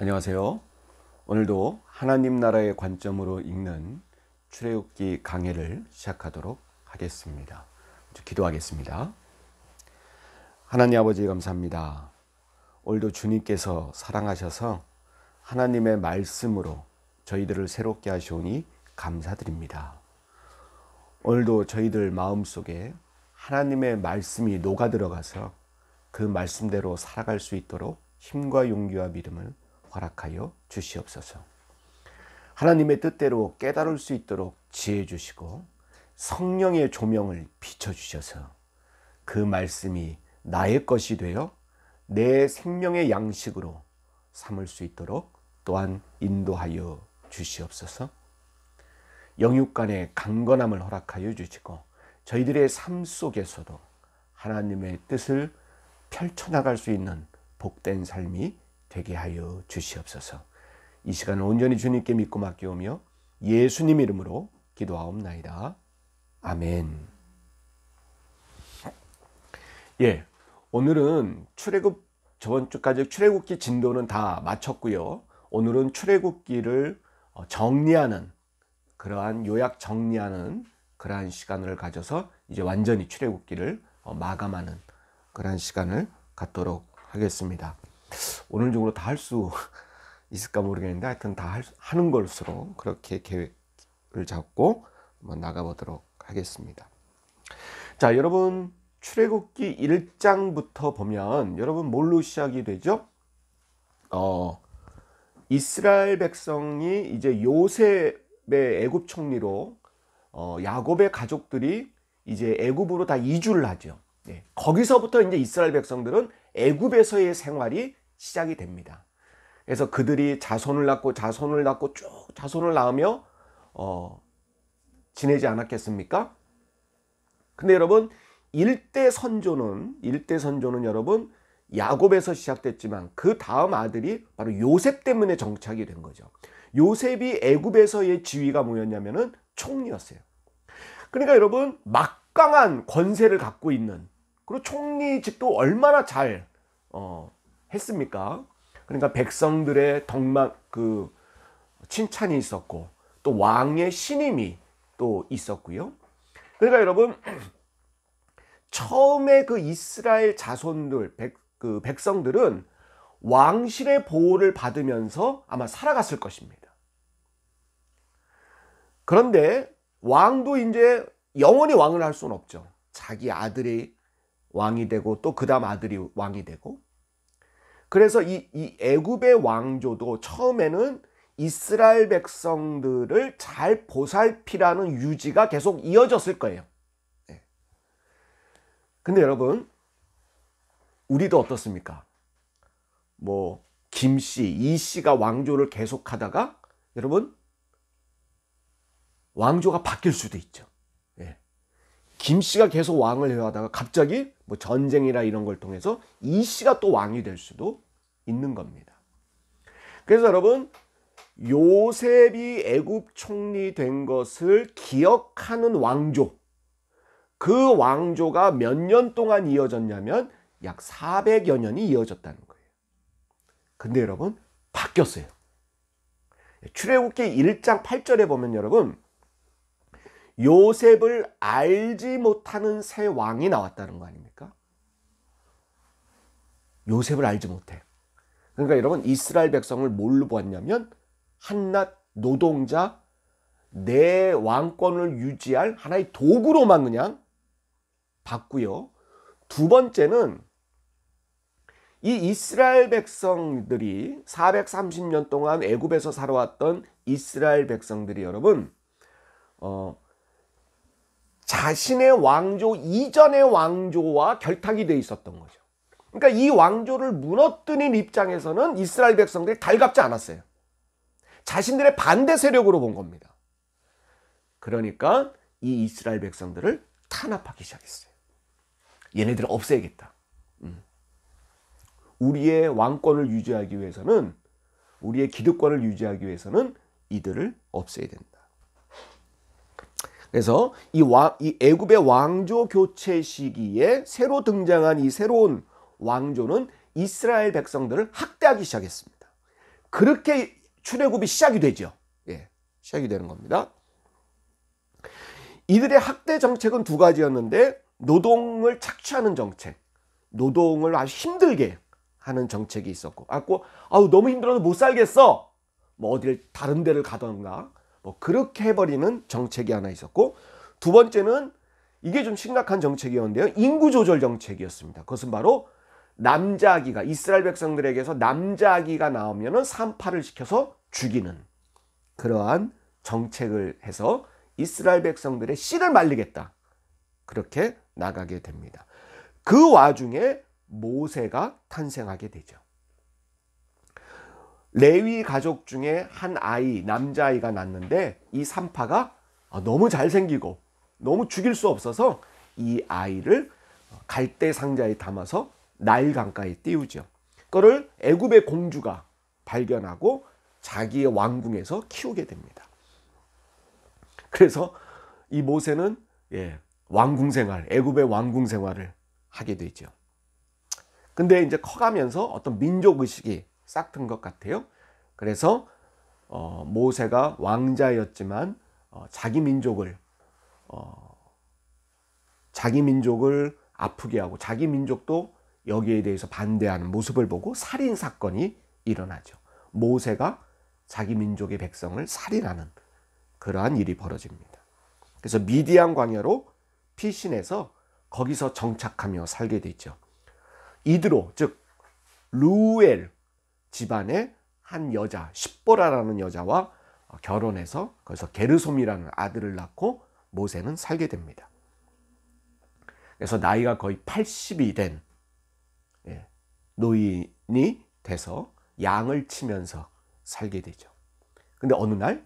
안녕하세요. 오늘도 하나님 나라의 관점으로 읽는 출애굽기 강해를 시작하도록 하겠습니다. 기도하겠습니다. 하나님 아버지 감사합니다. 오늘도 주님께서 사랑하셔서 하나님의 말씀으로 저희들을 새롭게 하시오니 감사드립니다. 오늘도 저희들 마음속에 하나님의 말씀이 녹아들어가서 그 말씀대로 살아갈 수 있도록 힘과 용기와 믿음을 허락하여 주시옵소서. 하나님의 뜻대로 깨달을 수 있도록 지혜 주시고 성령의 조명을 비춰주셔서 그 말씀이 나의 것이 되어 내 생명의 양식으로 삼을 수 있도록 또한 인도하여 주시옵소서. 영육 간의 강건함을 허락하여 주시고 저희들의 삶 속에서도 하나님의 뜻을 펼쳐나갈 수 있는 복된 삶이 되게 하여 주시옵소서. 이 시간을 온전히 주님께 믿고 맡기오며 예수님 이름으로 기도하옵나이다. 아멘. 오늘은 저번 주까지 출애굽기 진도는 다 마쳤고요. 오늘은 출애굽기를 정리하는 그러한 요약 정리하는 그러한 시간을 가져서 이제 완전히 출애굽기를 마감하는 그러한 시간을 갖도록 하겠습니다. 오늘 중으로 다 할 수 있을까 모르겠는데 하여튼 다 하는 것으로 그렇게 계획을 잡고 한번 나가보도록 하겠습니다. 자, 여러분 출애굽기 1장부터 보면 여러분 뭘로 시작이 되죠? 이스라엘 백성이 이제 요셉의 애굽 총리로 야곱의 가족들이 이제 애굽으로 다 이주를 하죠. 거기서부터 이제 이스라엘 백성들은 애굽에서의 생활이 시작이 됩니다. 그래서 그들이 자손을 낳고 쭉 자손을 낳으며 지내지 않았겠습니까? 근데 여러분 일대 선조는 여러분 야곱에서 시작됐지만 그 다음 아들이 바로 요셉 때문에 정착이 된 거죠. 요셉이 애굽에서의 지위가 뭐였냐면은 총리였어요. 그러니까 여러분 막강한 권세를 갖고 있는, 그리고 총리직도 얼마나 잘 했습니까? 그러니까 백성들의 칭찬이 있었고 또 왕의 신임이 또 있었고요. 그러니까 여러분 처음에 그 이스라엘 자손들 백성들은 왕실의 보호를 받으면서 아마 살아갔을 것입니다. 그런데 왕도 이제 영원히 왕을 할 수는 없죠. 자기 아들이 왕이 되고 또 그 다음 아들이 왕이 되고, 그래서 이 애굽의 왕조도 처음에는 이스라엘 백성들을 잘 보살피라는 유지가 계속 이어졌을 거예요. 근데 여러분 우리도 어떻습니까? 뭐 김씨, 이씨가 왕조를 계속하다가 여러분 왕조가 바뀔 수도 있죠. 김씨가 계속 왕을 해하다가 갑자기 뭐 전쟁이나 이런 걸 통해서 이씨가 또 왕이 될 수도 있는 겁니다. 그래서 여러분 요셉이 애굽 총리 된 것을 기억하는 왕조, 그 왕조가 몇 년 동안 이어졌냐면 약 400여 년이 이어졌다는 거예요. 근데 여러분 바뀌었어요. 출애굽기 1장 8절에 보면 여러분 요셉을 알지 못하는 새 왕이 나왔다는 거 아닙니까? 요셉을 알지 못해. 그러니까 여러분 이스라엘 백성을 뭘로 보았냐면 한낱 노동자, 내 왕권을 유지할 하나의 도구로만 그냥 봤고요. 두 번째는 이 이스라엘 백성들이 430년 동안 애굽에서 살아왔던 이스라엘 백성들이 여러분 자신의 왕조 이전의 왕조와 결탁이 돼 있었던 거죠. 그러니까 이 왕조를 무너뜨린 입장에서는 이스라엘 백성들이 달갑지 않았어요. 자신들의 반대 세력으로 본 겁니다. 그러니까 이 이스라엘 백성들을 탄압하기 시작했어요. 얘네들을 없애야겠다. 우리의 왕권을 유지하기 위해서는, 우리의 기득권을 유지하기 위해서는 이들을 없애야 된다. 그래서 이 애굽의 왕조 교체 시기에 새로 등장한 이 새로운 왕조는 이스라엘 백성들을 학대하기 시작했습니다. 그렇게 출애굽이 시작이 되죠. 예, 시작이 되는 겁니다. 이들의 학대 정책은 두 가지였는데 노동을 착취하는 정책, 노동을 아주 힘들게 하는 정책이 있었고, 아우 너무 힘들어서 못 살겠어, 뭐 어딜 다른 데를 가던가 뭐 그렇게 해버리는 정책이 하나 있었고, 두 번째는 이게 좀 심각한 정책이었는데요, 인구 조절 정책이었습니다. 그것은 바로 남자아기가, 이스라엘 백성들에게서 남자아기가 나오면은 산파를 시켜서 죽이는 그러한 정책을 해서 이스라엘 백성들의 씨를 말리겠다, 그렇게 나가게 됩니다. 그 와중에 모세가 탄생하게 되죠. 레위 가족 중에 한 아이, 남자아이가 낳는데 이 산파가 너무 잘생기고 너무 죽일 수 없어서 이 아이를 갈대 상자에 담아서 나일 강가에 띄우죠. 그거를 애굽의 공주가 발견하고 자기의 왕궁에서 키우게 됩니다. 그래서 이 모세는 왕궁 생활, 애굽의 왕궁 생활을 하게 되죠. 근데 이제 커가면서 어떤 민족 의식이 싹튼 것 같아요. 그래서 모세가 왕자였지만 자기 민족을 아프게 하고 자기 민족도 여기에 대해서 반대하는 모습을 보고 살인 사건이 일어나죠. 모세가 자기 민족의 백성을 살인하는 그러한 일이 벌어집니다. 그래서 미디안 광야로 피신해서 거기서 정착하며 살게 되죠. 이드로, 즉 루엘 집안의 한 여자, 십보라라는 여자와 결혼해서 거기서 게르솜이라는 아들을 낳고 모세는 살게 됩니다. 그래서 나이가 거의 80이 된 노인이 돼서 양을 치면서 살게 되죠. 근데 어느 날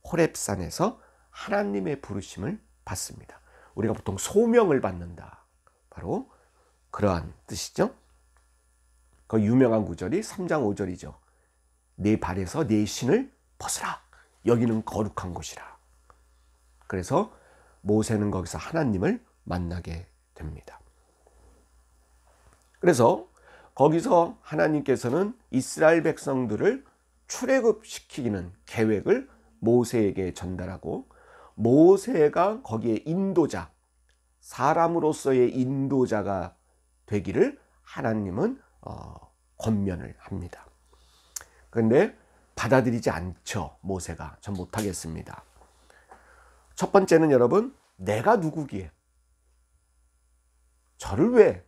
호렙산에서 하나님의 부르심을 받습니다. 우리가 보통 소명을 받는다, 바로 그러한 뜻이죠. 그 유명한 구절이 3장 5절이죠. 내 발에서 내 신을 벗으라, 여기는 거룩한 곳이라. 그래서 모세는 거기서 하나님을 만나게 됩니다. 그래서 거기서 하나님께서는 이스라엘 백성들을 출애굽시키는 계획을 모세에게 전달하고, 모세가 거기에 인도자, 사람으로서의 인도자가 되기를 하나님은 권면을 합니다. 그런데 받아들이지 않죠. 모세가 전 못하겠습니다. 첫 번째는 여러분, 내가 누구기에 저를 왜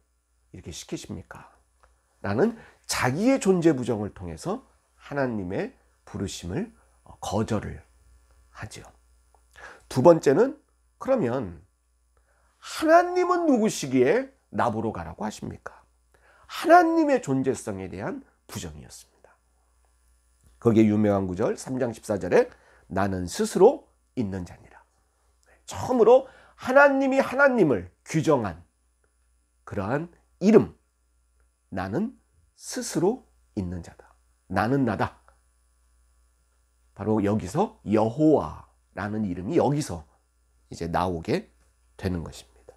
이렇게 시키십니까? 라는 자기의 존재 부정을 통해서 하나님의 부르심을 거절을 하죠. 두 번째는, 그러면 하나님은 누구시기에 나보러 가라고 하십니까? 하나님의 존재성에 대한 부정이었습니다. 거기에 유명한 구절 3장 14절에 나는 스스로 있는 자니라. 처음으로 하나님이 하나님을 규정한 그러한 이름, 나는 스스로 있는 자다, 나는 나다. 바로 여기서 여호와라는 이름이 여기서 이제 나오게 되는 것입니다.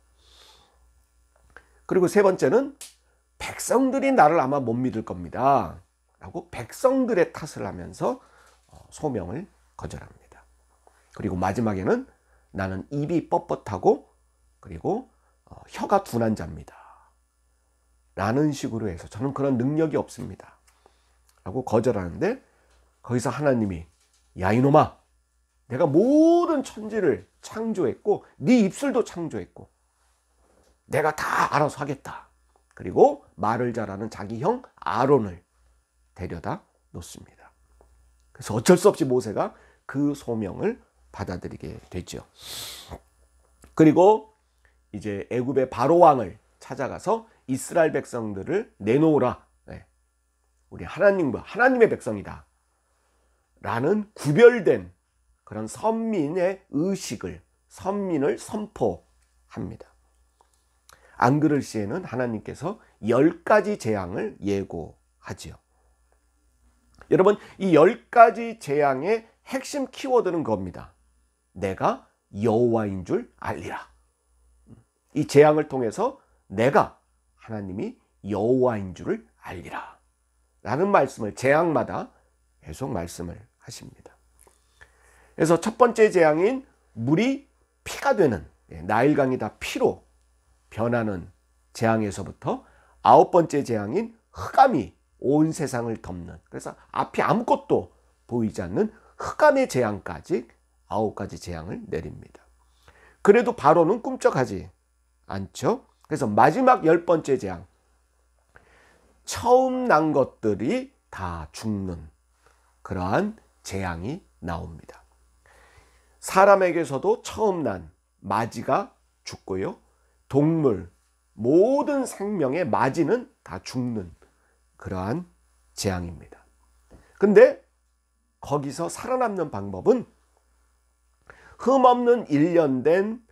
그리고 세 번째는 백성들이 나를 아마 못 믿을 겁니다 라고 백성들의 탓을 하면서 소명을 거절합니다. 그리고 마지막에는 나는 입이 뻣뻣하고 그리고 혀가 둔한 자입니다 라는 식으로 해서 저는 그런 능력이 없습니다 라고 거절하는데, 거기서 하나님이 야 이놈아, 내가 모든 천지를 창조했고 네 입술도 창조했고 내가 다 알아서 하겠다. 그리고 말을 잘하는 자기 형 아론을 데려다 놓습니다. 그래서 어쩔 수 없이 모세가 그 소명을 받아들이게 되죠. 그리고 이제 애굽의 바로 왕을 찾아가서 이스라엘 백성들을 내놓으라. 우리 하나님의 백성이다 라는 구별된 그런 선민의 의식을, 선민을 선포합니다. 안 그럴 시에는 하나님께서 10가지 재앙을 예고하지요. 여러분, 이 10가지 재앙의 핵심 키워드는 겁니다. 내가 여호와인 줄 알리라. 이 재앙을 통해서 내가 하나님이 여호와인 줄을 알리라 라는 말씀을 재앙마다 계속 말씀을 하십니다. 그래서 첫 번째 재앙인 물이 피가 되는, 나일강이 다 피로 변하는 재앙에서부터 아홉 번째 재앙인 흑암이 온 세상을 덮는, 그래서 앞이 아무것도 보이지 않는 흑암의 재앙까지 아홉 가지 재앙을 내립니다. 그래도 바로는 꿈쩍하지 않죠. 그래서 마지막 열 번째 재앙, 처음 난 것들이 다 죽는 그러한 재앙이 나옵니다. 사람에게서도 처음 난 마지가 죽고요, 동물, 모든 생명의 마지는 다 죽는 그러한 재앙입니다. 근데 거기서 살아남는 방법은 흠없는 일련된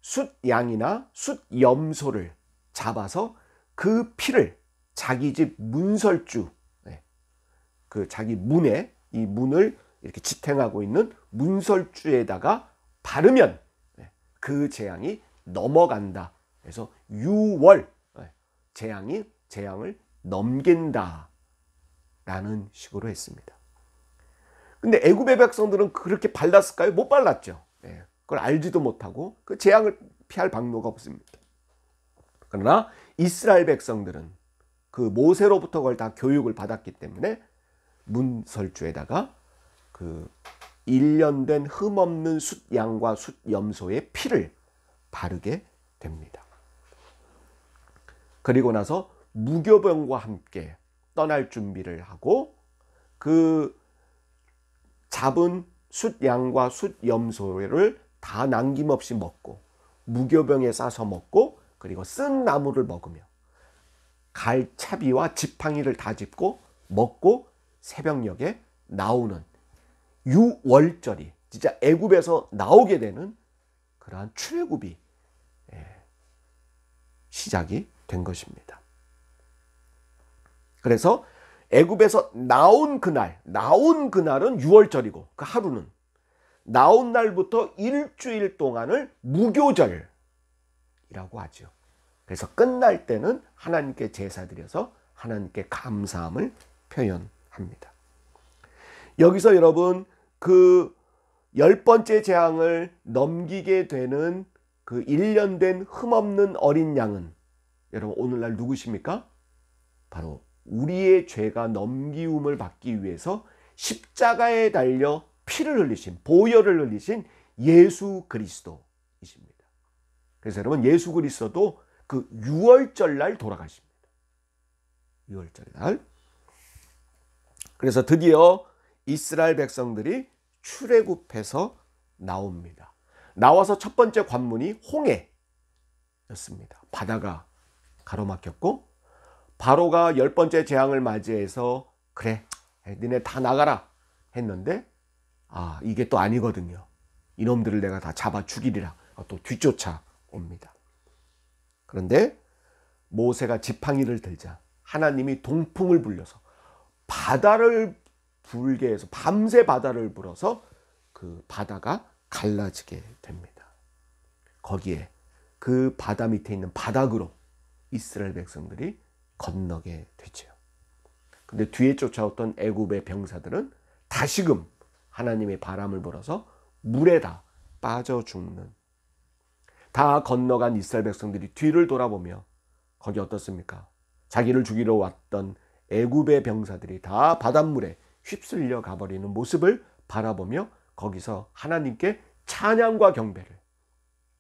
숫양이나 숫염소를 잡아서 그 피를 자기 집 문설주, 그 자기 문에, 이 문을 이렇게 지탱하고 있는 문설주에다가 바르면 그 재앙이 넘어간다. 그래서 유월, 재앙을 넘긴다 라는 식으로 했습니다. 근데 애굽의 백성들은 그렇게 발랐을까요? 못 발랐죠. 그걸 알지도 못하고 그 재앙을 피할 방도가 없습니다. 그러나 이스라엘 백성들은 그 모세로부터 그걸 다 교육을 받았기 때문에 문설주에다가 그 일련된 흠없는 숫양과 숫염소의 피를 바르게 됩니다. 그리고 나서 무교병과 함께 떠날 준비를 하고 그 잡은 숫양과 숫염소를 다 남김없이 먹고 무교병에 싸서 먹고 그리고 쓴 나무를 먹으며 갈차비와 지팡이를 다 짚고 먹고 새벽녘에 나오는 유월절이 진짜 애굽에서 나오게 되는 그러한 출애굽이 시작이 된 것입니다. 그래서 애굽에서 나온 그날은 유월절이고 그 하루는 나온 날부터 일주일 동안을 무교절이라고 하죠. 그래서 끝날 때는 하나님께 제사 드려서 하나님께 감사함을 표현합니다. 여기서 여러분 그 열 번째 재앙을 넘기게 되는 그 일련된 흠없는 어린 양은 여러분 오늘날 누구십니까? 바로 우리의 죄가 넘기움을 받기 위해서 십자가에 달려 피를 흘리신, 보혈을 흘리신 예수 그리스도이십니다. 그래서 여러분 예수 그리스도도 그 유월절 날 돌아가십니다. 유월절 날. 그래서 드디어 이스라엘 백성들이 출애굽해서 나옵니다. 나와서 첫 번째 관문이 홍해였습니다. 바다가 가로막혔고 바로가 열 번째 재앙을 맞이해서 그래 니네 다 나가라 했는데 이게 또 아니거든요. 이놈들을 내가 다 잡아 죽이리라 또 뒤쫓아 옵니다. 그런데 모세가 지팡이를 들자 하나님이 동풍을 불려서 바다를 불게 해서 밤새 바다를 불어서 그 바다가 갈라지게 됩니다. 거기에 그 바다 밑에 있는 바닥으로 이스라엘 백성들이 건너게 되죠. 근데 뒤에 쫓아왔던 애굽의 병사들은 다시금 하나님의 바람을 불어서 물에 다 빠져 죽는, 다 건너간 이스라엘 백성들이 뒤를 돌아보며 거기 어떻습니까? 자기를 죽이러 왔던 애굽의 병사들이 다 바닷물에 휩쓸려 가버리는 모습을 바라보며 거기서 하나님께 찬양과 경배를,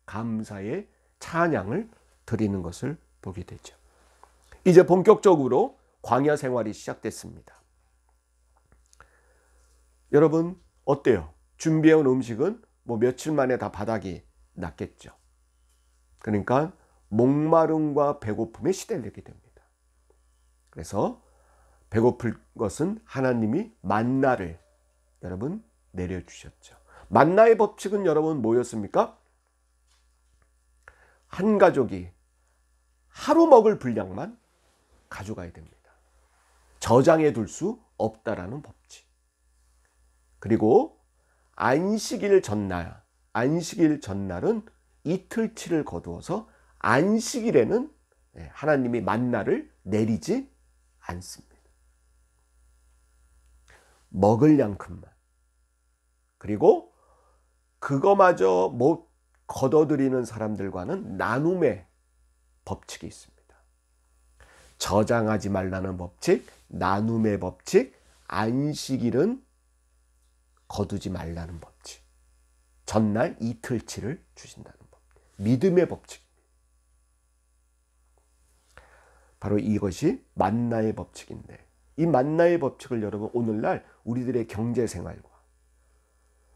감사의 찬양을 드리는 것을 보게 되죠. 이제 본격적으로 광야 생활이 시작됐습니다. 여러분 어때요? 준비해온 음식은 뭐 며칠 만에 다 바닥이 났겠죠. 그러니까 목마름과 배고픔에 시달리게 됩니다. 그래서 배고플 것은 하나님이 만나를 여러분 내려주셨죠. 만나의 법칙은 여러분 뭐였습니까? 한 가족이 하루 먹을 분량만 가져가야 됩니다. 저장해 둘 수 없다라는 법칙. 그리고 안식일 전날은 이틀치를 거두어서 안식일에는 하나님이 만나를 내리지 않습니다. 먹을 양큼만. 그리고 그거마저 못 거둬들이는 사람들과는 나눔의 법칙이 있습니다. 저장하지 말라는 법칙, 나눔의 법칙, 안식일은 거두지 말라는 법칙, 전날 이틀치를 주신다는 법, 믿음의 법칙입니다. 바로 이것이 만나의 법칙인데, 이 만나의 법칙을 여러분 오늘날 우리들의 경제생활과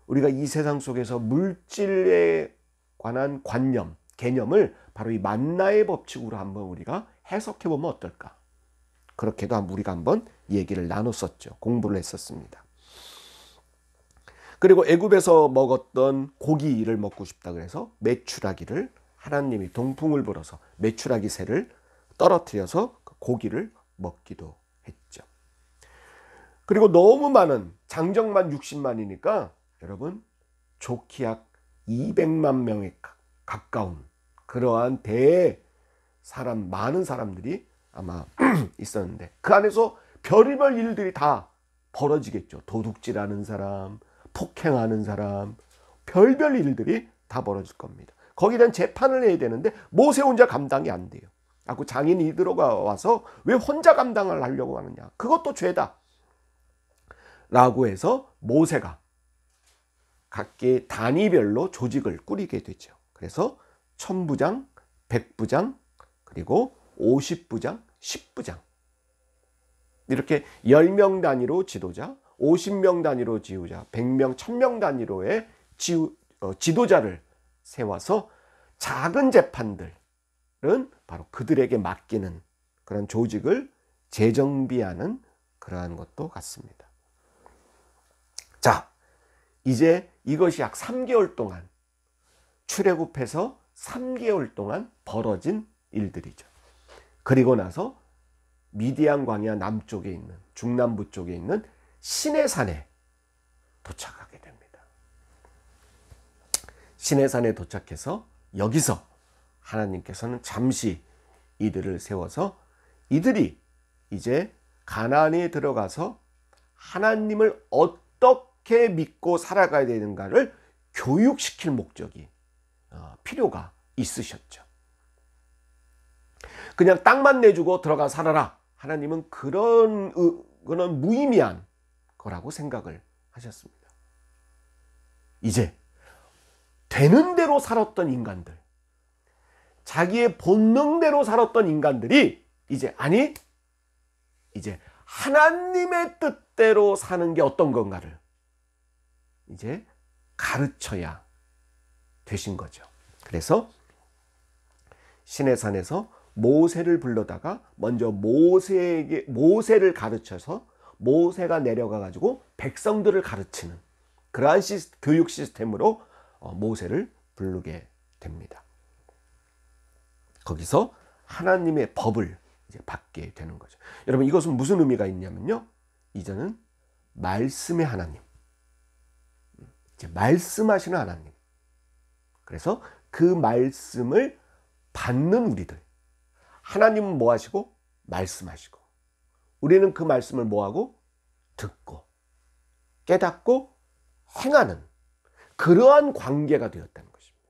우리가 이 세상 속에서 물질에 관한 관념, 개념을 바로 이 만나의 법칙으로 한번 우리가 해석해 보면 어떨까? 그렇게도 우리가 한번 얘기를 나눴었죠. 공부를 했었습니다. 그리고 애굽에서 먹었던 고기를 먹고 싶다 그래서 메추라기를 하나님이 동풍을 불어서 메추라기 새를 떨어뜨려서 그 고기를 먹기도 했죠. 그리고 너무 많은 장정만 60만이니까 여러분 좋기 약 200만 명에 가까운 그러한 많은 사람들이 아마 있었는데 그 안에서 별의별 일들이 다 벌어지겠죠. 도둑질하는 사람, 폭행하는 사람, 별별 일들이 다 벌어질 겁니다. 거기에 대한 재판을 해야 되는데 모세 혼자 감당이 안 돼요. 그 장인이 들어와서 왜 혼자 감당을 하려고 하느냐. 그것도 죄다. 라고 해서 모세가 각기 단위별로 조직을 꾸리게 되죠. 그래서 1000부장, 100부장, 그리고 50부장, 10부장. 이렇게 10명 단위로 지도자, 50명 단위로 지도자, 100명, 1000명 단위로의 지도자를 세워서 작은 재판들은 바로 그들에게 맡기는 그런 조직을 재정비하는 그러한 것도 같습니다. 자, 이제 이것이 약 3개월 동안 출애굽해서 3개월 동안 벌어진 일들이죠. 그리고 나서 미디안 광야 남쪽에 있는 중남부 쪽에 있는 시내산에 도착하게 됩니다. 시내산에 도착해서 여기서 하나님께서는 잠시 이들을 세워서 이들이 이제 가나안에 들어가서 하나님을 어떻게 믿고 살아가야 되는가를 교육시킬 목적이 필요가 있으셨죠. 그냥 땅만 내주고 들어가 살아라. 하나님은 그런 무의미한 거라고 생각을 하셨습니다. 이제 되는 대로 살았던 인간들, 자기의 본능대로 살았던 인간들이 이제 하나님의 뜻대로 사는 게 어떤 건가를 이제 가르쳐야 되신 거죠. 그래서 시내산에서 모세를 불러다가 먼저 모세를 가르쳐서 모세가 내려가 가지고 백성들을 가르치는 그러한 교육 시스템으로 모세를 부르게 됩니다. 거기서 하나님의 법을 이제 받게 되는 거죠. 여러분, 이것은 무슨 의미가 있냐면요, 이제는 말씀의 하나님, 이제 말씀하시는 하나님. 그래서 그 말씀을 받는 우리들. 하나님은 뭐 하시고? 말씀하시고. 우리는 그 말씀을 뭐 하고? 듣고, 깨닫고, 행하는 그러한 관계가 되었다는 것입니다.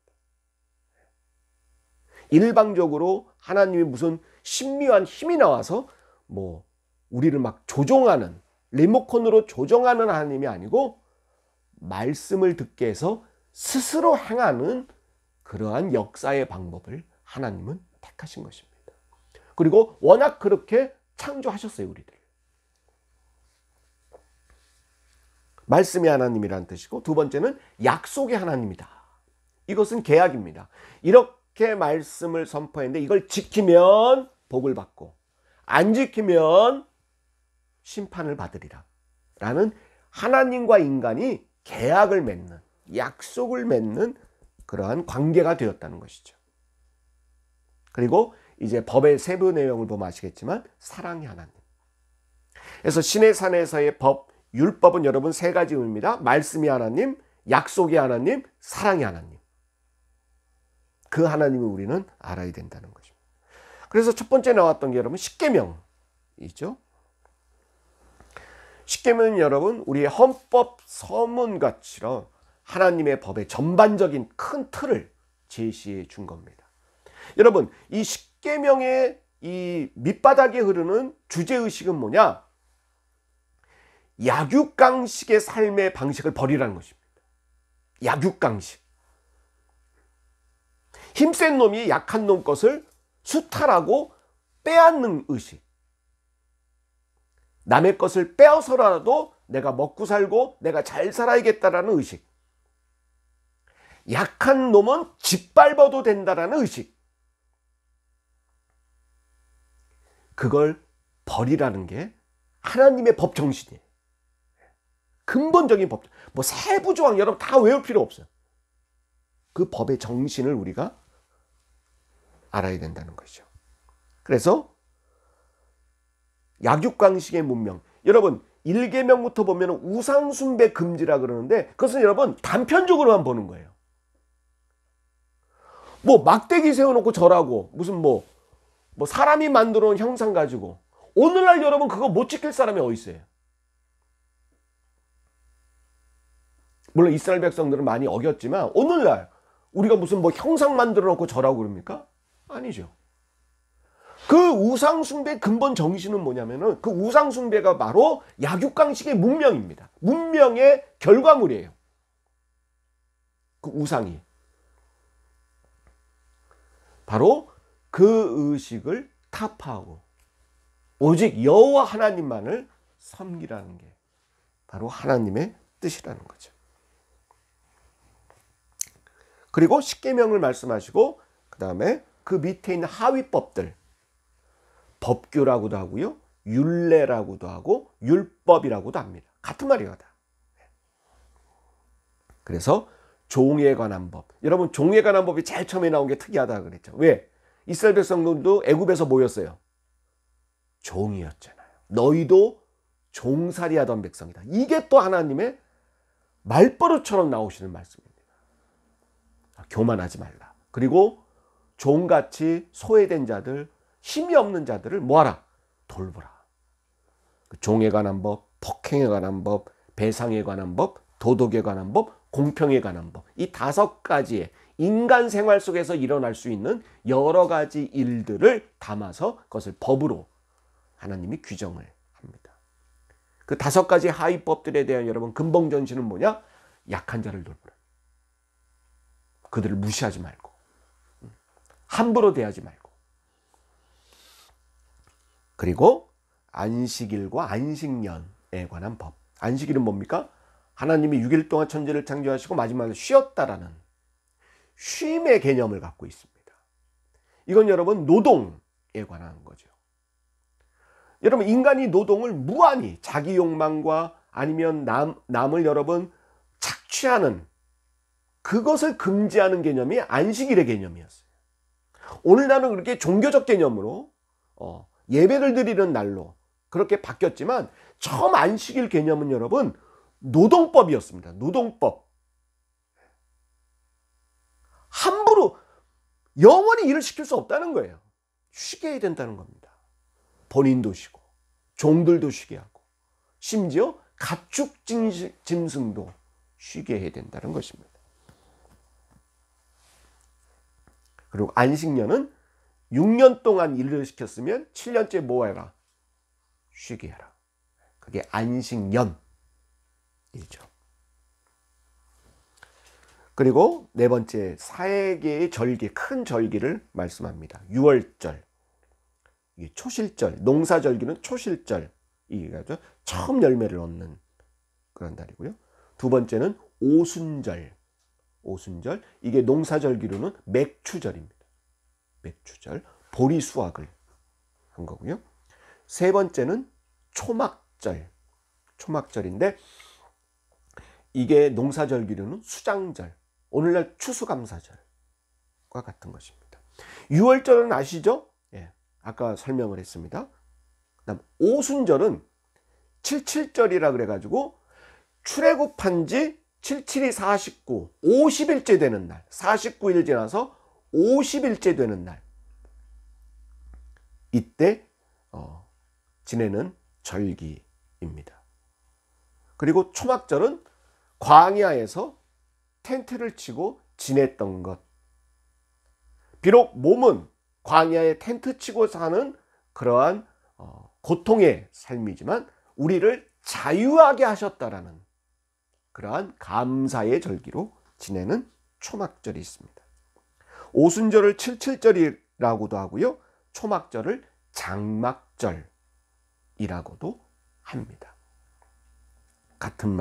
일방적으로 하나님이 무슨 신묘한 힘이 나와서 뭐 우리를 막 조종하는, 리모컨으로 조종하는 하나님이 아니고 말씀을 듣게 해서 스스로 행하는 그러한 역사의 방법을 하나님은 택하신 것입니다. 그리고 워낙 그렇게 창조하셨어요, 우리들. 말씀의 하나님이라는 뜻이고, 두 번째는 약속의 하나님이다. 이것은 계약입니다. 이렇게 말씀을 선포했는데 이걸 지키면 복을 받고 안 지키면 심판을 받으리라 라는 하나님과 인간이 계약을 맺는, 약속을 맺는 그러한 관계가 되었다는 것이죠. 그리고 이제 법의 세부 내용을 보면 아시겠지만 사랑의 하나님. 그래서 시내산에서의 법, 율법은 여러분 세 가지 의미입니다. 말씀의 하나님, 약속의 하나님, 사랑의 하나님. 그 하나님을 우리는 알아야 된다는 것입니다. 그래서 첫 번째 나왔던 게 여러분 십계명이죠. 십계명은 여러분 우리의 헌법 서문같이로 하나님의 법의 전반적인 큰 틀을 제시해 준 겁니다. 여러분 이 십계명의 이 밑바닥에 흐르는 주제의식은 뭐냐? 약육강식의 삶의 방식을 버리라는 것입니다. 약육강식. 힘센 놈이 약한 놈 것을 수탈하고 빼앗는 의식. 남의 것을 빼앗어라도 내가 먹고 살고 내가 잘 살아야겠다라는 의식. 약한 놈은 짓밟아도 된다라는 의식. 그걸 버리라는 게 하나님의 법 정신이에요. 근본적인 법. 뭐 세부 조항 여러분 다 외울 필요 없어요. 그 법의 정신을 우리가 알아야 된다는 것이죠. 그래서 약육강식의 문명. 여러분 1계명부터 보면 우상숭배 금지라 그러는데 그것은 여러분 단편적으로만 보는 거예요. 뭐 막대기 세워놓고 절하고 무슨 뭐 사람이 만들어 놓은 형상 가지고 오늘날 여러분 그거 못 지킬 사람이 어디 있어요? 물론 이스라엘 백성들은 많이 어겼지만 오늘날 우리가 무슨 뭐 형상 만들어 놓고 절하고 그럽니까? 아니죠. 그 우상숭배의 근본 정신은 뭐냐면은 그 우상숭배가 바로 약육강식의 문명입니다. 문명의 결과물이에요. 그 우상이. 바로 그 의식을 타파하고 오직 여호와 하나님만을 섬기라는 게 바로 하나님의 뜻이라는 거죠. 그리고 십계명을 말씀하시고 그 다음에 그 밑에 있는 하위법들 법규라고도 하고요. 율례라고도 하고 율법이라고도 합니다. 같은 말이에요. 다. 그래서 종에 관한 법. 여러분 종에 관한 법이 제일 처음에 나온 게 특이하다 그랬죠. 왜? 이스라엘 백성들도 애굽에서 모였어요. 종이었잖아요. 너희도 종살이 하던 백성이다. 이게 또 하나님의 말버릇처럼 나오시는 말씀입니다. 교만하지 말라. 그리고 종같이 소외된 자들, 힘이 없는 자들을 뭐하라? 돌보라. 종에 관한 법, 폭행에 관한 법, 배상에 관한 법, 도덕에 관한 법, 공평에 관한 법. 이 5가지의 인간 생활 속에서 일어날 수 있는 여러 가지 일들을 담아서 그것을 법으로 하나님이 규정을 합니다. 그 5가지 하위법들에 대한 여러분 근본 정신은 뭐냐? 약한 자를 돌보라. 그들을 무시하지 말고 함부로 대하지 말고. 그리고 안식일과 안식년에 관한 법. 안식일은 뭡니까? 하나님이 6일 동안 천지를 창조하시고 마지막에 쉬었다라는 쉼의 개념을 갖고 있습니다. 이건 여러분 노동에 관한 거죠. 여러분 인간이 노동을 무한히 자기 욕망과 아니면 남을 여러분 착취하는 그것을 금지하는 개념이 안식일의 개념이었어요. 오늘날은 그렇게 종교적 개념으로 예배를 드리는 날로 그렇게 바뀌었지만 처음 안식일 개념은 여러분 노동법이었습니다. 노동법. 함부로 영원히 일을 시킬 수 없다는 거예요. 쉬게 해야 된다는 겁니다. 본인도 쉬고 종들도 쉬게 하고 심지어 가축 짐승도 쉬게 해야 된다는 것입니다. 그리고 안식년은 6년 동안 일을 시켰으면 7년째 뭐 해라? 쉬게 해라. 그게 안식년이죠. 그리고 4번째 4개의 절기, 큰 절기를 말씀합니다. 6월절, 초실절, 농사절기는 초실절, 이게 처음 열매를 얻는 그런 달이고요. 2번째는 오순절, 오순절, 이게 농사절기로는 맥추절입니다. 맥추절, 보리 수확을 한 거고요. 3번째는 초막절, 초막절인데 이게 농사절기로는 수장절, 오늘날 추수감사절과 같은 것입니다. 6월절은 아시죠? 예, 아까 설명을 했습니다. 그다음 오순절은 77절이라 그래가지고 출애굽한 지 77이 49, 50일째 되는 날, 49일 지나서 50일째 되는 날, 이때 지내는 절기입니다. 그리고 초막절은 광야에서 텐트를 치고 지냈던 것. 비록 몸은 광야에 텐트 치고 사는 그러한 고통의 삶이지만 우리를 자유하게 하셨다라는 그러한 감사의 절기로 지내는 초막절이 있습니다. 오순절을 칠칠절이라고도 하고요. 초막절을 장막절이라고도 합니다. 같은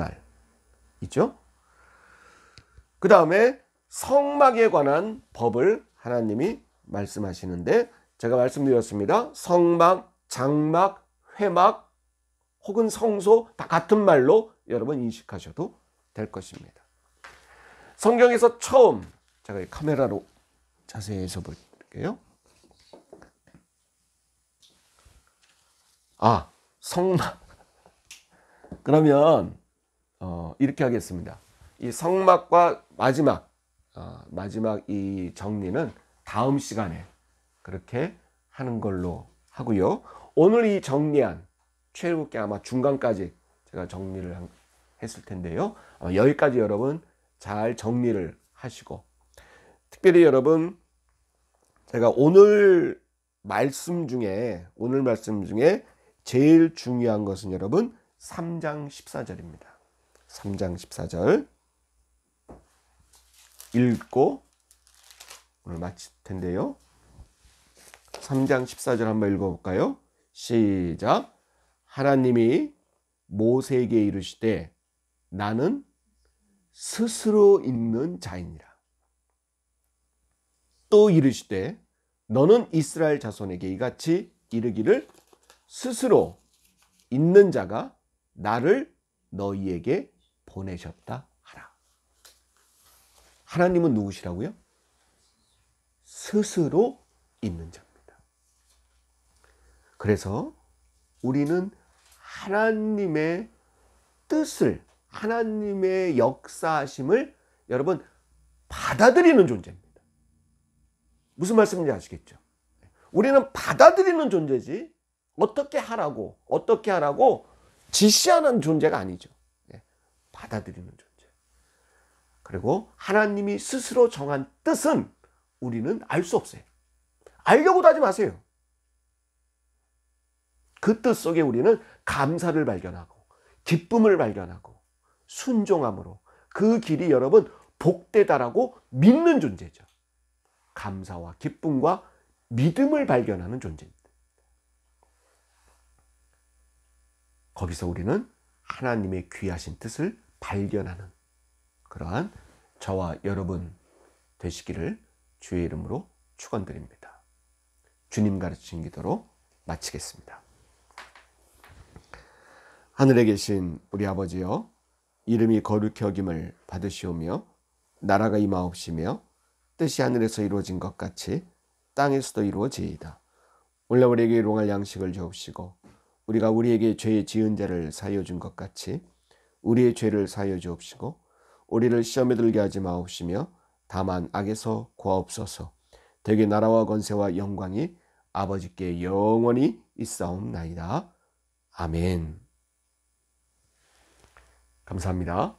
말이죠. 그 다음에 성막에 관한 법을 하나님이 말씀하시는데 제가 말씀드렸습니다. 성막, 장막, 회막 혹은 성소 다 같은 말로 여러분 인식하셔도 될 것입니다. 성경에서 처음 제가 카메라로 자세히 해서 볼게요. 성막. 그러면 이렇게 하겠습니다. 이 성막과 마지막 이 정리는 다음 시간에 그렇게 하는 걸로 하고요. 오늘 이 정리한 출애굽기 아마 중간까지 제가 정리를 했을 텐데요. 여기까지 여러분 잘 정리를 하시고, 특별히 여러분 제가 오늘 말씀 중에 제일 중요한 것은 여러분 3장 14절입니다. 3장 14절 읽고 오늘 마칠 텐데요. 3장 14절 한번 읽어볼까요? 시작. 하나님이 모세에게 이르시되 나는 스스로 있는 자이니라. 또 이르시되 너는 이스라엘 자손에게 이같이 이르기를 스스로 있는 자가 나를 너희에게 보내셨다 하라. 하나님은 누구시라고요? 스스로 있는 자입니다. 그래서 우리는 하나님의 뜻을, 하나님의 역사하심을 여러분 받아들이는 존재입니다. 무슨 말씀인지 아시겠죠? 우리는 받아들이는 존재지 어떻게 하라고 지시하는 존재가 아니죠. 받아들이는 존재. 그리고 하나님이 스스로 정한 뜻은 우리는 알 수 없어요. 알려고도 하지 마세요. 그 뜻 속에 우리는 감사를 발견하고 기쁨을 발견하고 순종함으로 그 길이 여러분 복되다라고 믿는 존재죠. 감사와 기쁨과 믿음을 발견하는 존재입니다. 거기서 우리는 하나님의 귀하신 뜻을 발견하는 그러한 저와 여러분 되시기를 주의 이름으로 축원드립니다. 주님 가르치신 기도로 마치겠습니다. 하늘에 계신 우리 아버지여, 이름이 거룩히 여김을 받으시오며 나라가 임하옵시며 뜻이 하늘에서 이루어진 것 같이 땅에서도 이루어지이다. 오늘 우리에게 일용할 양식을 주옵시고 우리가 우리에게 죄 지은 자를 사하여 준 것 같이 우리의 죄를 사하여 주옵시고 우리를 시험에 들게 하지 마옵시며 다만 악에서 구하옵소서. 대개 나라와 권세와 영광이 아버지께 영원히 있사옵나이다. 아멘. 감사합니다.